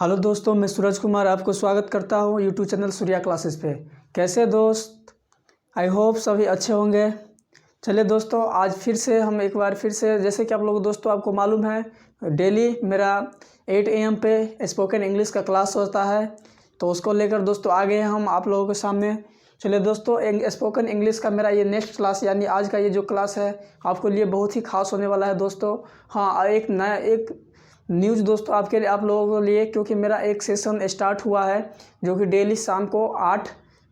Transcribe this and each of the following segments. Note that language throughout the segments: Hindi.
हेलो दोस्तों, मैं सूरज कुमार आपको स्वागत करता हूँ यूट्यूब चैनल सूर्या क्लासेस पे। कैसे दोस्त? आई होप सभी अच्छे होंगे। चलिए दोस्तों, आज फिर से हम एक बार फिर से, जैसे कि आप लोग दोस्तों आपको मालूम है, डेली मेरा 8 AM पे स्पोकन इंग्लिश का क्लास होता है। तो उसको लेकर दोस्तों आ गए हैं हम आप लोगों के सामने। चलिए दोस्तों, स्पोकन इंग्लिश का मेरा ये नेक्स्ट क्लास यानी आज का ये जो क्लास है आपको लिए बहुत ही खास होने वाला है दोस्तों। हाँ, एक नया एक न्यूज़ दोस्तों आपके लिए, आप लोगों के लिए, क्योंकि मेरा एक सेशन स्टार्ट हुआ है जो कि डेली शाम को 8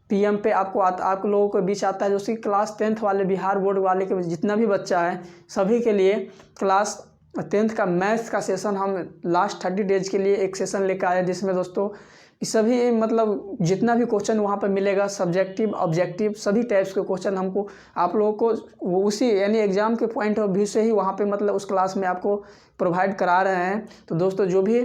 PM पे आप लोगों के बीच आता है। जो कि क्लास 10th वाले, बिहार बोर्ड वाले के जितना भी बच्चा है सभी के लिए क्लास 10th का मैथ्स का सेशन हम लास्ट 30 डेज के लिए एक सेशन लेकर आए, जिसमें दोस्तों सभी मतलब जितना भी क्वेश्चन वहाँ पर मिलेगा, सब्जेक्टिव ऑब्जेक्टिव सभी टाइप्स के क्वेश्चन हमको आप लोगों को वो उसी यानी एग्ज़ाम के पॉइंट ऑफ व्यू से ही वहाँ पे मतलब उस क्लास में आपको प्रोवाइड करा रहे हैं। तो दोस्तों जो भी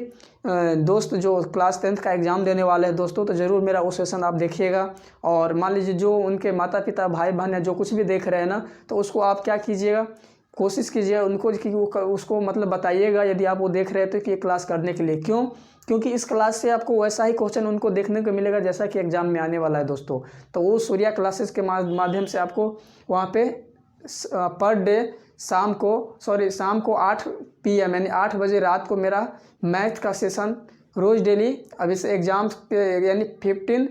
दोस्त जो क्लास 10th का एग्ज़ाम देने वाले हैं दोस्तों, तो ज़रूर मेरा वो सेशन आप देखिएगा। और मान लीजिए जो उनके माता पिता भाई बहन है जो कुछ भी देख रहे हैं ना, तो उसको आप क्या कीजिएगा, कोशिश कीजिए उनको कि वो उसको मतलब बताइएगा यदि आप वो देख रहे थे कि ये क्लास करने के लिए। क्यों? क्योंकि इस क्लास से आपको वैसा ही क्वेश्चन उनको देखने को मिलेगा जैसा कि एग्ज़ाम में आने वाला है दोस्तों। तो वो सूर्या क्लासेस के माध्यम से आपको वहाँ पे पर डे शाम को 8 PM यानी 8 बजे रात को मेरा मैथ का सेशन रोज़ डेली अभी से एग्ज़ाम पे यानी 15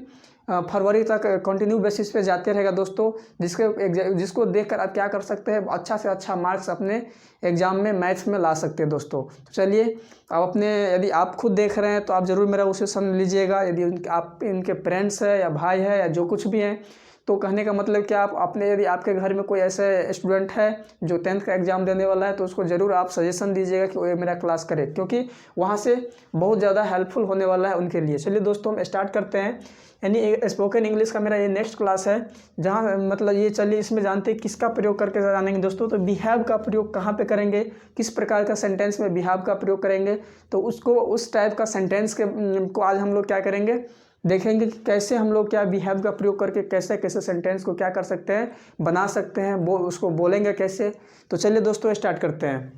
फरवरी तक कंटिन्यू बेसिस पे जाते रहेगा दोस्तों। जिसको देखकर आप क्या कर सकते हैं, अच्छा से अच्छा मार्क्स अपने एग्ज़ाम में मैथ्स में ला सकते हैं दोस्तों। तो चलिए, आप अपने यदि आप खुद देख रहे हैं तो आप ज़रूर मेरा वो सेशन लीजिएगा। यदि आप इनके पेरेंट्स है या भाई है या जो कुछ भी हैं, तो कहने का मतलब कि आप अपने यदि आपके घर में कोई ऐसे स्टूडेंट है जो 10th का एग्ज़ाम देने वाला है, तो उसको ज़रूर आप सजेशन दीजिएगा कि वो ये मेरा क्लास करे, क्योंकि वहाँ से बहुत ज़्यादा हेल्पफुल होने वाला है उनके लिए। चलिए दोस्तों, हम स्टार्ट करते हैं। यानी स्पोकन इंग्लिश का मेरा ये नेक्स्ट क्लास है, जहाँ मतलब ये चलिए इसमें जानते हैं किसका प्रयोग करके जानेंगे दोस्तों। तो बिहेव का प्रयोग कहाँ पे करेंगे, किस प्रकार का सेंटेंस में बिहेव का प्रयोग करेंगे, तो उसको उस टाइप का सेंटेंस को आज हम लोग क्या करेंगे, देखेंगे कि कैसे हम लोग क्या बिहेव का प्रयोग करके कैसे कैसे सेंटेंस को क्या कर सकते हैं, बना सकते हैं, उसको बोलेंगे कैसे। तो चलिए दोस्तों स्टार्ट करते हैं।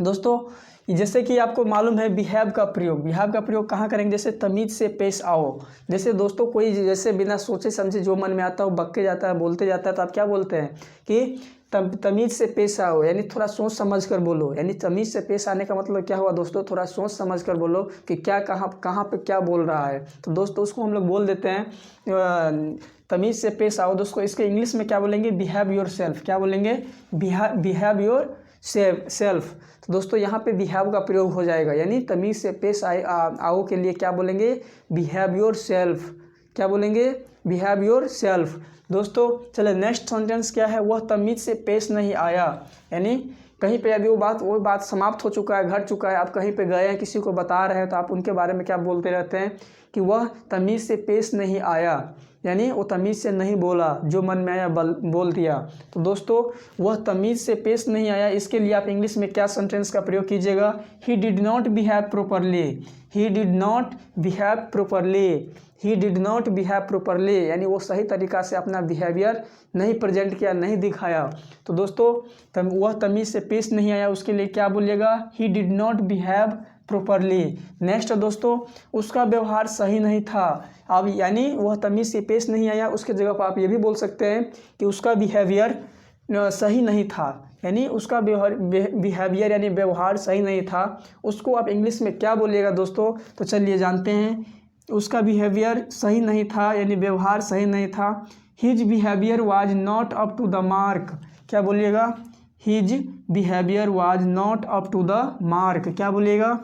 दोस्तों जैसे कि आपको मालूम है बिहेव का प्रयोग कहाँ करेंगे, जैसे तमीज़ से पेश आओ। जैसे दोस्तों कोई जैसे बिना सोचे समझे जो मन में आता है वो बक के जाता है, बोलते जाता है, तो आप क्या बोलते हैं कि तमीज़ से पेश आओ, यानी थोड़ा सोच समझ कर बोलो। यानी तमीज़ से पेश आने का मतलब क्या हुआ दोस्तों, थोड़ा सोच समझ कर बोलो कि क्या कहाँ पे क्या बोल रहा है। तो दोस्तों उसको हम लोग बोल देते हैं तमीज़ से पेश आओ। दोस्तों इसके इंग्लिश में क्या बोलेंगे, बिहेव योर सेल्फ। क्या बोलेंगे, बिहेव योर सेल्फ। तो दोस्तों यहाँ पे बिहेव का प्रयोग हो जाएगा, यानी तमीज़ से पेश आओ के लिए क्या बोलेंगे, बिहेव योर सेल्फ। क्या बोलेंगे, बिहेव योर सेल्फ। दोस्तों चले नेक्स्ट सेंटेंस क्या है, वह तमीज़ से पेश नहीं आया। यानी कहीं पे यदि वो बात समाप्त हो चुका है, घट चुका है, आप कहीं पे गए हैं, किसी को बता रहे हैं, तो आप उनके बारे में क्या बोलते रहते हैं कि वह तमीज़ से पेश नहीं आया, यानी वो तमीज़ से नहीं बोला, जो मन में आया बोल दिया। तो दोस्तों वह तमीज़ से पेश नहीं आया, इसके लिए आप इंग्लिश में क्या सेंटेंस का प्रयोग कीजिएगा, he did not behave properly. He did not behave properly. He did not behave properly, यानी वो सही तरीक़ा से अपना बिहेवियर नहीं प्रेजेंट किया, नहीं दिखाया। तो दोस्तों वह तमीज़ से पेश नहीं आया, उसके लिए क्या बोलिएगा, he did not behave properly. Next दोस्तों, उसका व्यवहार सही नहीं था। अब यानी वह तमीज़ से पेश नहीं आया, उसके जगह पर आप ये भी बोल सकते हैं कि उसका बिहेवियर सही नहीं था, यानी उसका बिहेवियर यानी व्यवहार सही नहीं था। उसको आप इंग्लिश में क्या बोलिएगा दोस्तों, तो चलिए जानते हैं। उसका बिहेवियर सही नहीं था यानी व्यवहार सही नहीं था। His behaviour was not up to the mark. क्या बोलिएगा, his behaviour was not up to the mark. क्या बोलिएगा,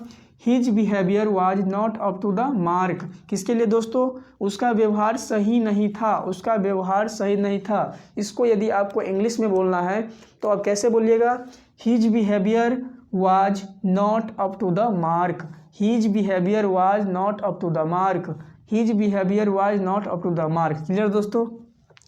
his behaviour was not up to the mark. किसके लिए दोस्तों, उसका व्यवहार सही नहीं था, उसका व्यवहार सही नहीं था। इसको यदि आपको इंग्लिश में बोलना है तो आप कैसे बोलिएगा, his behaviour was not up to the mark. His behaviour was not up to the mark. His behaviour was not up to the mark. Clear दोस्तों।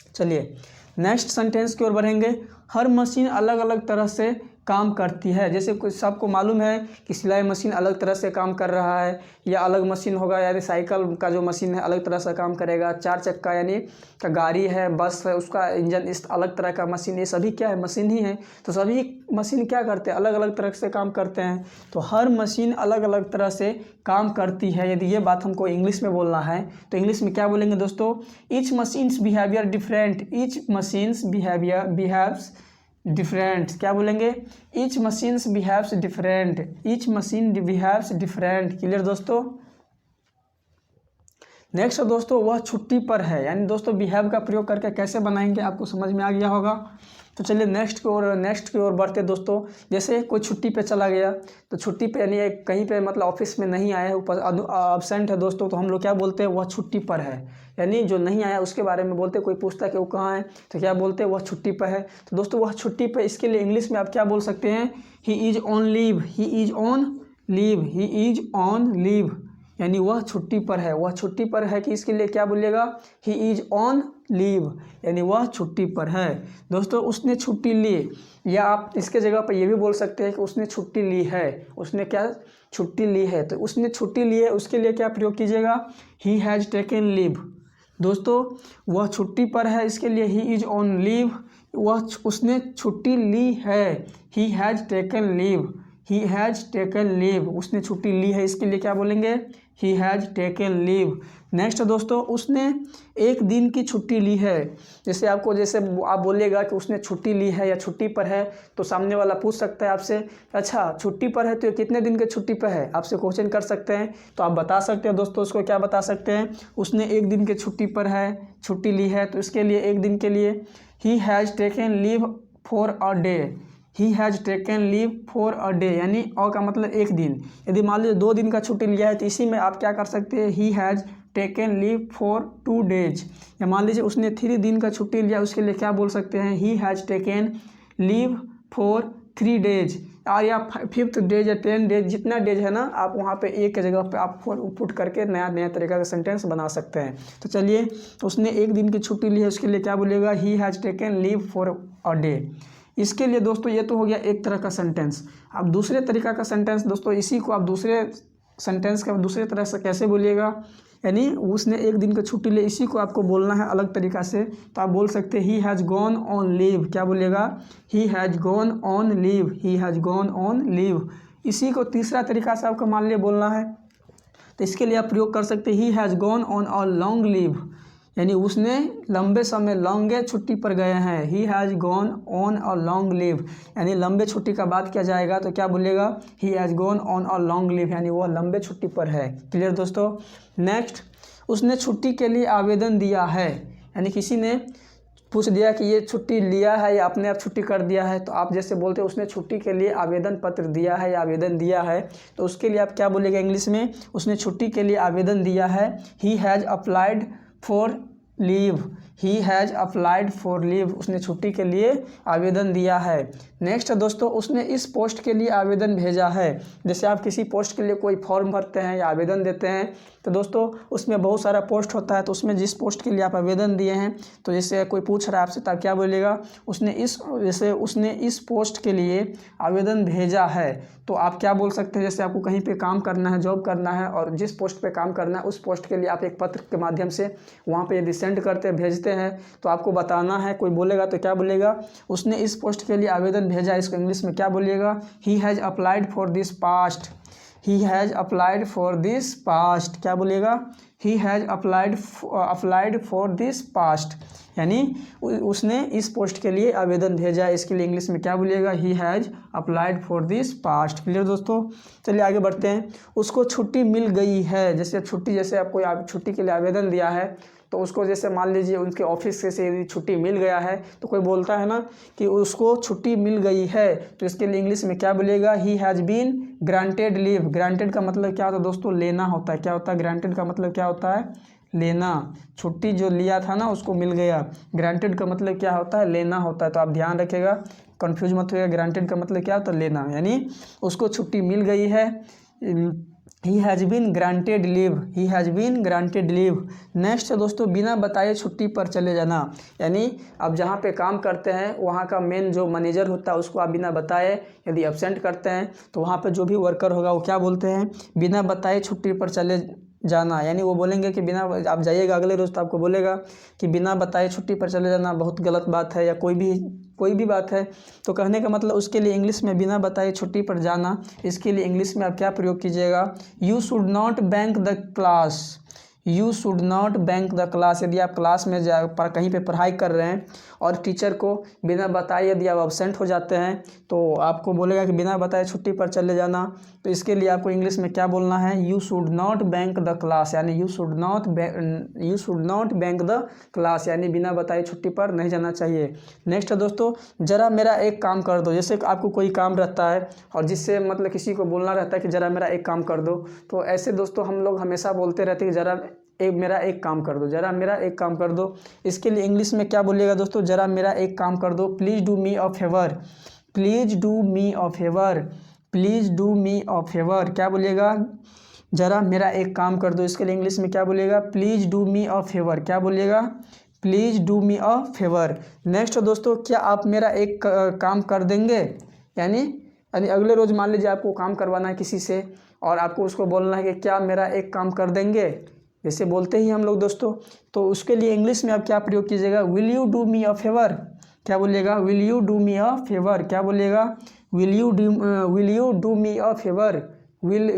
चलिए नेक्स्ट सेंटेंस की ओर बढ़ेंगे। हर मशीन अलग अलग तरह से काम करती है। जैसे कुछ सबको मालूम है कि सिलाई मशीन अलग तरह से काम कर रहा है, या अलग मशीन होगा, यानी साइकिल का जो मशीन है अलग तरह से काम करेगा, 4 चक्का यानी का गाड़ी है, बस है, उसका इंजन इस अलग तरह का मशीन, ये सभी क्या है, मशीन ही है। तो सभी मशीन क्या करते हैं, अलग अलग तरह से काम करते हैं। तो हर मशीन अलग अलग तरह से काम करती है। यदि ये बात हमको इंग्लिश में बोलना है तो इंग्लिश में क्या बोलेंगे दोस्तों, each machines behaviour different, each machines behaves different. क्या बोलेंगे, each machines behaves different, each machine behaves different. Clear दोस्तों। नेक्स्ट दोस्तों, वह छुट्टी पर है, यानी दोस्तों बिहेव का प्रयोग करके कैसे बनाएंगे आपको समझ में आ गया होगा। तो चलिए नेक्स्ट की ओर बढ़ते दोस्तों। जैसे कोई छुट्टी पे चला गया, तो छुट्टी पे यानी कहीं पे मतलब ऑफिस में नहीं आया है, ऊपर अब्सेंट है दोस्तों, तो हम लोग क्या बोलते हैं, वह छुट्टी पर है। यानी जो नहीं आया उसके बारे में बोलते हैं। कोई पूछता है कि वो कहाँ है, तो क्या बोलते हैं, वह छुट्टी पर है। तो दोस्तों वह छुट्टी पर, इसके लिए इंग्लिश में आप क्या बोल सकते हैं, he is on leave, he is on leave, he is on leave, यानी वह छुट्टी पर है। वह छुट्टी पर है कि इसके लिए क्या बोलिएगा, ही इज़ ऑन लीव, यानी वह छुट्टी पर है। दोस्तों उसने छुट्टी ली, या आप इसके जगह पर यह भी बोल सकते हैं कि उसने छुट्टी ली है। उसने क्या छुट्टी ली है, तो उसने छुट्टी ली है, उसके लिए क्या प्रयोग कीजिएगा, ही हैज़ टेकन लीव। दोस्तों वह छुट्टी पर है, इसके लिए ही इज़ ऑन लीव, उसने छुट्टी ली है, he has taken leave, he has taken leave, उसने छुट्टी ली है, इसके लिए क्या बोलेंगे, he has taken leave. Next दोस्तों, उसने एक दिन की छुट्टी ली है। जैसे आप बोलिएगा कि उसने छुट्टी ली है या छुट्टी पर है, तो सामने वाला पूछ सकता है आपसे, अच्छा छुट्टी पर है तो ये कितने दिन के छुट्टी पर है, आपसे क्वेश्चन कर सकते हैं। तो आप बता सकते हैं दोस्तों, उसको क्या बता सकते हैं, उसने एक दिन के छुट्टी पर है, छुट्टी ली है, तो इसके लिए एक दिन के लिए he has taken leave for a day, he has taken leave for a day, यानी अ का मतलब एक दिन। यदि मान लीजिए 2 दिन का छुट्टी लिया है, तो इसी में आप क्या कर सकते हैं, he has taken leave for 2 days. या मान लीजिए उसने 3 दिन का छुट्टी लिया, उसके लिए क्या बोल सकते हैं, he has taken leave for 3 days, और या 5th डेज या 10 डेज, जितना डेज है ना, आप वहाँ पे एक जगह पे आप पुट करके नया तरीका का सेंटेंस बना सकते हैं। तो चलिए, उसने एक दिन की छुट्टी ली है, उसके लिए क्या बोलेगा, he has taken leave for a day. इसके लिए दोस्तों ये तो हो गया एक तरह का सेंटेंस। अब दूसरे तरीका का सेंटेंस दोस्तों, इसी को आप दूसरे सेंटेंस का दूसरे तरह से कैसे बोलिएगा, यानी उसने एक दिन की छुट्टी ली, इसी को आपको बोलना है अलग तरीका से। तो आप बोल सकते हैं he has gone on leave. क्या बोलिएगा, he has gone on leave, he has gone on leave. इसी को तीसरा तरीका से आपको मान लिया बोलना है, तो इसके लिए आप प्रयोग कर सकते हैं he has gone on a long leave, यानी उसने लंबे समय लॉन्गे छुट्टी पर गए हैं। He has gone on a long leave, यानी लंबे छुट्टी का बात किया जाएगा तो क्या बोलेगा, he has gone on a long leave, यानी वह लंबे छुट्टी पर है। क्लियर दोस्तों। नेक्स्ट, उसने छुट्टी के लिए आवेदन दिया है, यानी किसी ने पूछ दिया कि ये छुट्टी लिया है या अपने आप छुट्टी कर दिया है, तो आप जैसे बोलते हैं उसने छुट्टी के लिए आवेदन पत्र दिया है या आवेदन दिया है, तो उसके लिए आप क्या बोलेगा इंग्लिश में, उसने छुट्टी के लिए आवेदन दिया है, he has applied for leave, he has applied for leave, उसने छुट्टी के लिए आवेदन दिया है। नेक्स्ट दोस्तों, उसने इस पोस्ट के लिए आवेदन भेजा है। जैसे आप किसी पोस्ट के लिए कोई फॉर्म भरते हैं या आवेदन देते हैं, तो दोस्तों उसमें बहुत सारा पोस्ट होता है, तो उसमें जिस पोस्ट के लिए आप आवेदन दिए हैं, तो जैसे कोई पूछ रहा है आपसे, तब क्या बोलिएगा, उसने इस पोस्ट के लिए आवेदन भेजा है। तो आप क्या बोल सकते हैं, जैसे आपको कहीं पे काम करना है, जॉब करना है, और जिस पोस्ट पे काम करना है उस पोस्ट के लिए आप एक पत्र के माध्यम से वहाँ पे यदि सेंड करते भेजते हैं, तो आपको बताना है, कोई बोलेगा तो क्या बोलेगा, उसने इस पोस्ट के लिए आवेदन भेजा। इसको इंग्लिश में क्या बोलिएगा, he has applied for this past, he has applied for this past. क्या बोलिएगा, he has applied for this past, यानी उसने इस पोस्ट के लिए आवेदन भेजा। इसके लिए इंग्लिश में क्या बोलिएगा, he has applied for this past. Clear दोस्तों। चलिए आगे बढ़ते हैं। उसको छुट्टी मिल गई है, जैसे आपको छुट्टी के लिए आवेदन दिया है, तो उसको जैसे मान लीजिए उनके ऑफिस से यदि छुट्टी मिल गया है, तो कोई बोलता है ना कि उसको छुट्टी मिल गई है, तो इसके लिए इंग्लिश में क्या बोलिएगा, he has been granted leave. Granted का मतलब क्या होता है दोस्तों, लेना होता है। क्या होता है, ग्रांटेड का मतलब क्या होता है, लेना। छुट्टी जो लिया था ना उसको मिल गया। ग्रांटेड का मतलब क्या होता है, लेना होता है। तो आप ध्यान रखिएगा, कंफ्यूज मत होइएगा। ग्रांटेड का मतलब क्या होता है, लेना, यानी उसको छुट्टी मिल गई है। He has been granted leave, he has been granted leave. Next है दोस्तों बिना बताए छुट्टी पर चले जाना, यानी आप जहाँ पे काम करते हैं वहाँ का मेन जो मैनेजर होता है उसको आप बिना बताए यदि एब्सेंट करते हैं तो वहाँ पे जो भी वर्कर होगा वो क्या बोलते हैं, बिना बताए छुट्टी पर चले जाना। यानी वो बोलेंगे कि बिना, आप जाइएगा अगले रोज़ तो आपको बोलेगा कि बिना बताए छुट्टी पर चले जाना बहुत गलत बात है, या कोई भी बात है। तो कहने का मतलब उसके लिए इंग्लिश में बिना बताए छुट्टी पर जाना, इसके लिए इंग्लिश में आप क्या प्रयोग कीजिएगा, you should not bank the class, you should not bank the class. यदि आप क्लास में कहीं पे पढ़ाई कर रहे हैं और टीचर को बिना बताए यदि आप एब्सेंट हो जाते हैं तो आपको बोलेगा कि बिना बताए छुट्टी पर चले जाना, तो इसके लिए आपको इंग्लिश में क्या बोलना है, you should not bank the class, यानी you should not bank the class, यानी बिना बताए छुट्टी पर नहीं जाना चाहिए। नेक्स्ट है दोस्तों ज़रा मेरा एक काम कर दो। जैसे आपको कोई काम रहता है और जिससे मतलब किसी को बोलना रहता है कि ज़रा मेरा एक काम कर दो, तो ऐसे दोस्तों हम लोग हमेशा बोलते रहते हैं कि ज़रा मेरा एक काम कर दो, ज़रा मेरा एक काम कर दो। इसके लिए इंग्लिश में क्या बोलिएगा दोस्तों, ज़रा मेरा एक काम कर दो, please do me a favour, please do me a favour, please do me a favour. क्या बोलिएगा, ज़रा मेरा एक काम कर दो। इसके लिए इंग्लिश में क्या बोलिएगा, please do me a favour. क्या बोलिएगा, please do me a favour. Next दोस्तों, क्या आप मेरा एक काम कर देंगे, यानी अगले रोज़ मान लीजिए आपको काम करवाना है किसी से और आपको उसको बोलना है कि क्या मेरा एक काम कर देंगे, जैसे बोलते ही हम लोग दोस्तों, तो उसके लिए इंग्लिश में आप क्या प्रयोग कीजिएगा, will you do me a favour. क्या बोलिएगा, will you do me a favour. क्या बोलिएगा, will you do me a favour, will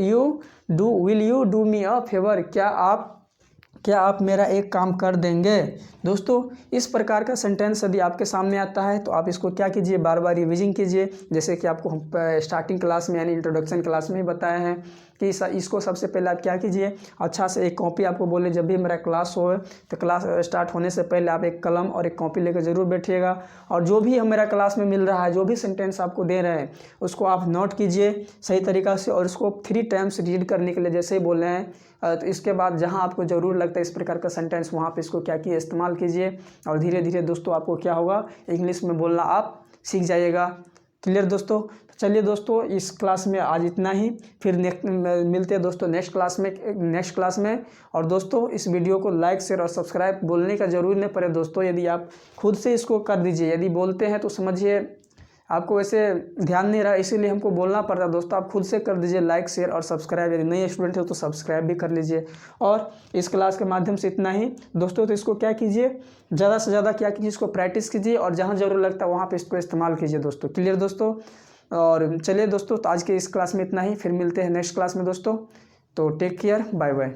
you do me a favour. क्या आप मेरा एक काम कर देंगे। दोस्तों इस प्रकार का सेंटेंस यदि आपके सामने आता है तो आप इसको क्या कीजिए, बार बार रिवीजिंग कीजिए। जैसे कि आपको हम स्टार्टिंग क्लास में यानी इंट्रोडक्शन क्लास में ही बताया है कि इसको सबसे पहले आप क्या कीजिए, अच्छा से एक कॉपी, आपको बोले जब भी मेरा क्लास हो तो क्लास स्टार्ट होने से पहले आप एक कलम और एक कॉपी लेकर ज़रूर बैठिएगा और जो भी मेरा क्लास में मिल रहा है, जो भी सेंटेंस आपको दे रहे हैं उसको आप नोट कीजिए सही तरीक़ा से और उसको 3 टाइम्स रीड करने के लिए जैसे ही बोल रहे हैं, तो इसके बाद जहां आपको ज़रूर लगता है इस प्रकार का सेंटेंस, वहां पे इसको क्या किए, इस्तेमाल कीजिए और धीरे धीरे दोस्तों आपको क्या होगा, इंग्लिश में बोलना आप सीख जाइएगा। क्लियर दोस्तों। चलिए दोस्तों इस क्लास में आज इतना ही, फिर मिलते हैं दोस्तों नेक्स्ट क्लास में। और दोस्तों इस वीडियो को लाइक शेयर और सब्सक्राइब बोलने का ज़रूरी नहीं पड़े दोस्तों, यदि आप खुद से इसको कर दीजिए। यदि बोलते हैं तो समझिए आपको वैसे ध्यान नहीं रहा, इसीलिए हमको बोलना पड़ता है दोस्तों, आप खुद से कर दीजिए लाइक शेयर और सब्सक्राइब। यदि नए स्टूडेंट हो तो सब्सक्राइब भी कर लीजिए। और इस क्लास के माध्यम से इतना ही दोस्तों, तो इसको क्या कीजिए, ज़्यादा से ज़्यादा क्या कीजिए, इसको प्रैक्टिस कीजिए और जहाँ ज़रूर लगता है वहाँ पे इसको इस्तेमाल कीजिए दोस्तों। क्लियर दोस्तों। और चलिए दोस्तों तो आज के इस क्लास में इतना ही, फिर मिलते हैं नेक्स्ट क्लास में दोस्तों। तो टेक केयर, बाय बाय।